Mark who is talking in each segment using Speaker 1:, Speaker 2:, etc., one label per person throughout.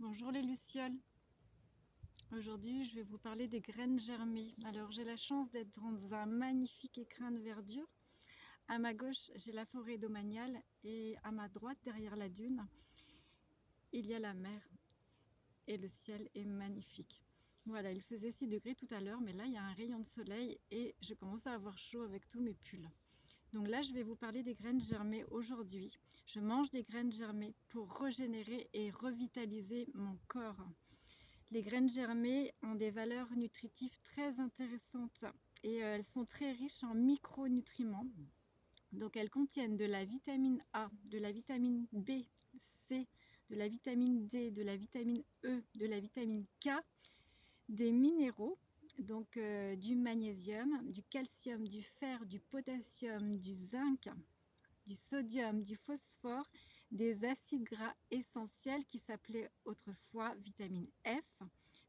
Speaker 1: Bonjour les lucioles. Aujourd'hui, je vais vous parler des graines germées. Alors, j'ai la chance d'être dans un magnifique écrin de verdure. À ma gauche, j'ai la forêt domaniale et à ma droite, derrière la dune, il y a la mer et le ciel est magnifique. Voilà, il faisait 6 degrés tout à l'heure, mais là, il y a un rayon de soleil et je commence à avoir chaud avec tous mes pulls. Donc là, je vais vous parler des graines germées aujourd'hui. Je mange des graines germées pour régénérer et revitaliser mon corps. Les graines germées ont des valeurs nutritives très intéressantes et elles sont très riches en micronutriments. Donc elles contiennent de la vitamine A, de la vitamine B, C, de la vitamine D, de la vitamine E, de la vitamine K, des minéraux, donc du magnésium, du calcium, du fer, du potassium, du zinc, du sodium, du phosphore, des acides gras essentiels qui s'appelaient autrefois vitamine F,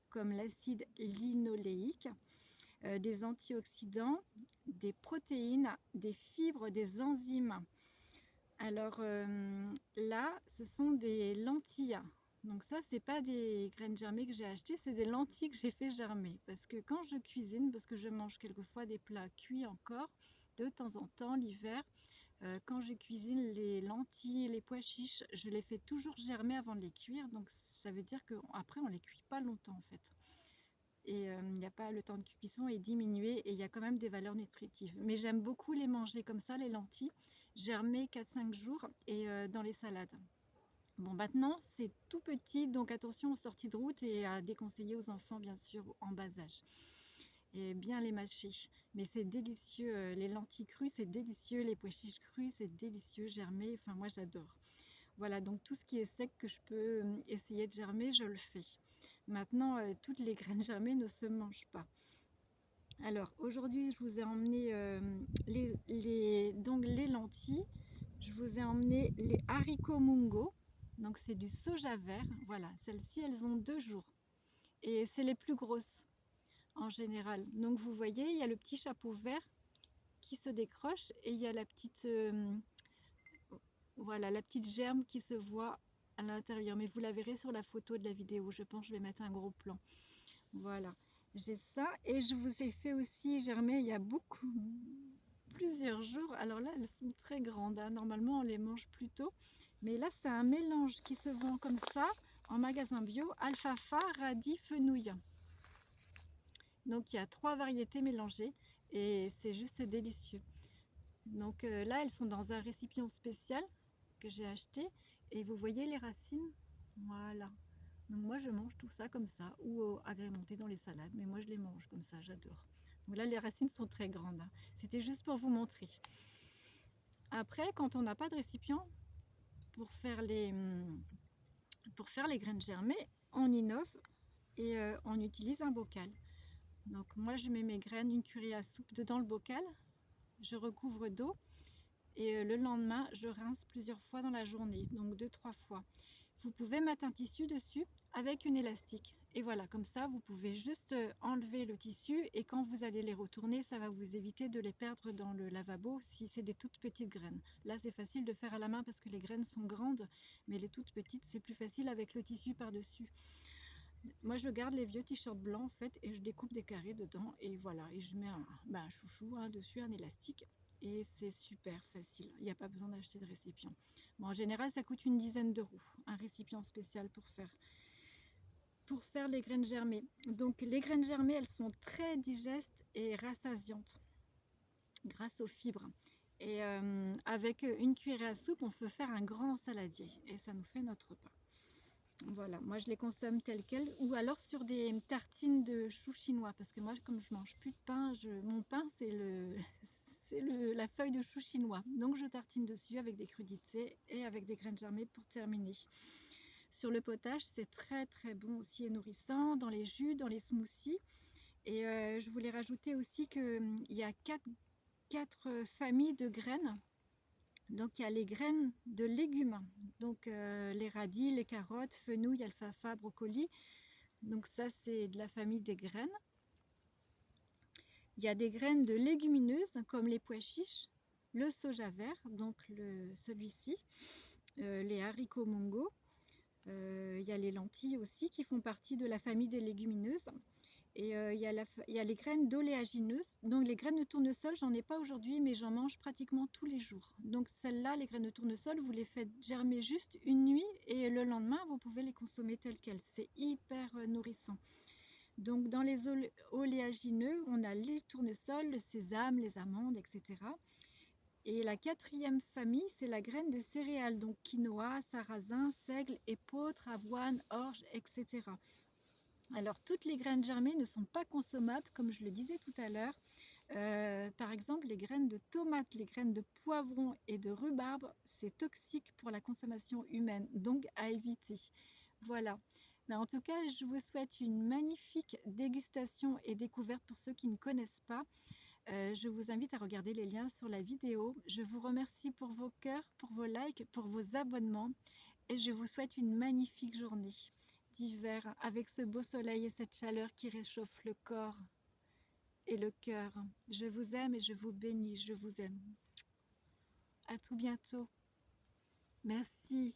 Speaker 1: comme l'acide linoléique, des antioxydants, des protéines, des fibres, des enzymes. Alors là, ce sont des lentilles. Donc ça, c'est pas des graines germées que j'ai achetées, c'est des lentilles que j'ai fait germer. Parce que quand je cuisine, parce que je mange quelquefois des plats cuits encore, de temps en temps, l'hiver, quand je cuisine les lentilles, les pois chiches, je les fais toujours germer avant de les cuire. Donc ça veut dire qu'après, on ne les cuit pas longtemps en fait. Et il n'y a pas, le temps de cuisson est diminué et il y a quand même des valeurs nutritives. Mais j'aime beaucoup les manger comme ça, les lentilles, germer 4-5 jours et dans les salades. Bon, maintenant, c'est tout petit, donc attention aux sorties de route et à déconseiller aux enfants, bien sûr, en bas âge. Et bien les mâcher. Mais c'est délicieux, les lentilles crues, c'est délicieux, les pois chiches crus, c'est délicieux, germé, enfin moi j'adore. Voilà, donc tout ce qui est sec que je peux essayer de germer, je le fais. Maintenant, toutes les graines germées ne se mangent pas. Alors aujourd'hui, je vous ai emmené donc les lentilles. Je vous ai emmené les haricots mungo. Donc c'est du soja vert. Voilà, celles-ci, elles ont 2 jours. Et c'est les plus grosses en général. Donc vous voyez, il y a le petit chapeau vert qui se décroche et il y a la petite, voilà, la petite germe qui se voit à l'intérieur. Mais vous la verrez sur la photo de la vidéo. Je pense que je vais mettre un gros plan. Voilà, j'ai ça et je vous ai fait aussi germer il y a plusieurs jours. Alors là, elles sont très grandes, hein. Normalement, on les mange plus tôt. Mais là, c'est un mélange qui se vend comme ça en magasin bio, alfalfa, radis, fenouil. Donc, il y a 3 variétés mélangées et c'est juste délicieux. Donc là, elles sont dans un récipient spécial que j'ai acheté et vous voyez les racines. Voilà. Donc moi, je mange tout ça comme ça ou agrémenté dans les salades, mais moi, je les mange comme ça, j'adore. Donc là, les racines sont très grandes, hein. C'était juste pour vous montrer. Après, quand on n'a pas de récipient pour faire les graines germées, on innove et on utilise un bocal. Donc moi, je mets mes graines, une cuillère à soupe dedans le bocal, je recouvre d'eau et le lendemain, je rince plusieurs fois dans la journée, donc 2-3 fois. Vous pouvez mettre un tissu dessus avec une élastique. Et voilà, comme ça, vous pouvez juste enlever le tissu et quand vous allez les retourner, ça va vous éviter de les perdre dans le lavabo si c'est des toutes petites graines. Là, c'est facile de faire à la main parce que les graines sont grandes, mais les toutes petites, c'est plus facile avec le tissu par-dessus. Moi, je garde les vieux t-shirts blancs en fait et je découpe des carrés dedans et voilà, et je mets un chouchou dessus, un élastique et c'est super facile. Il n'y a pas besoin d'acheter de récipient. Bon, en général, ça coûte une dizaine d'euros, un récipient spécial pour faire les graines germées. Donc, les graines germées, elles sont très digestes et rassasiantes grâce aux fibres. Et avec une cuillère à soupe, on peut faire un grand saladier et ça nous fait notre pain. Voilà, moi je les consomme telles quelles ou alors sur des tartines de chou chinois parce que moi comme je mange plus de pain, mon pain c'est la feuille de chou chinois. Donc je tartine dessus avec des crudités et avec des graines germées pour terminer. Sur le potage, c'est très très bon aussi et nourrissant dans les jus, dans les smoothies. Et je voulais rajouter aussi qu'il y a 4 familles de graines. Donc il y a les graines de légumes, donc les radis, les carottes, fenouil, alfalfa, brocoli. Donc ça c'est de la famille des graines. Il y a des graines de légumineuses comme les pois chiches, le soja vert, donc celui-ci, les haricots mungo, Il y a les lentilles aussi qui font partie de la famille des légumineuses. Et il y a les graines d'oléagineuses. Donc les graines de tournesol, j'en ai pas aujourd'hui, mais j'en mange pratiquement tous les jours. Donc celles-là, les graines de tournesol, vous les faites germer juste une nuit et le lendemain, vous pouvez les consommer telles quelles. C'est hyper nourrissant. Donc dans les oléagineux, on a le tournesol, le sésame, les amandes, etc. Et la quatrième famille, c'est la graine des céréales, donc quinoa, sarrasin, seigle, épeautre, avoine, orge, etc. Alors, toutes les graines germées ne sont pas consommables, comme je le disais tout à l'heure. Par exemple, les graines de tomates, les graines de poivron et de rhubarbe, c'est toxique pour la consommation humaine, donc à éviter. Voilà. Mais en tout cas, je vous souhaite une magnifique dégustation et découverte pour ceux qui ne connaissent pas. Je vous invite à regarder les liens sur la vidéo. Je vous remercie pour vos cœurs, pour vos likes, pour vos abonnements et je vous souhaite une magnifique journée d'hiver avec ce beau soleil et cette chaleur qui réchauffe le corps et le cœur. Je vous aime et je vous bénis, je vous aime. À tout bientôt. Merci.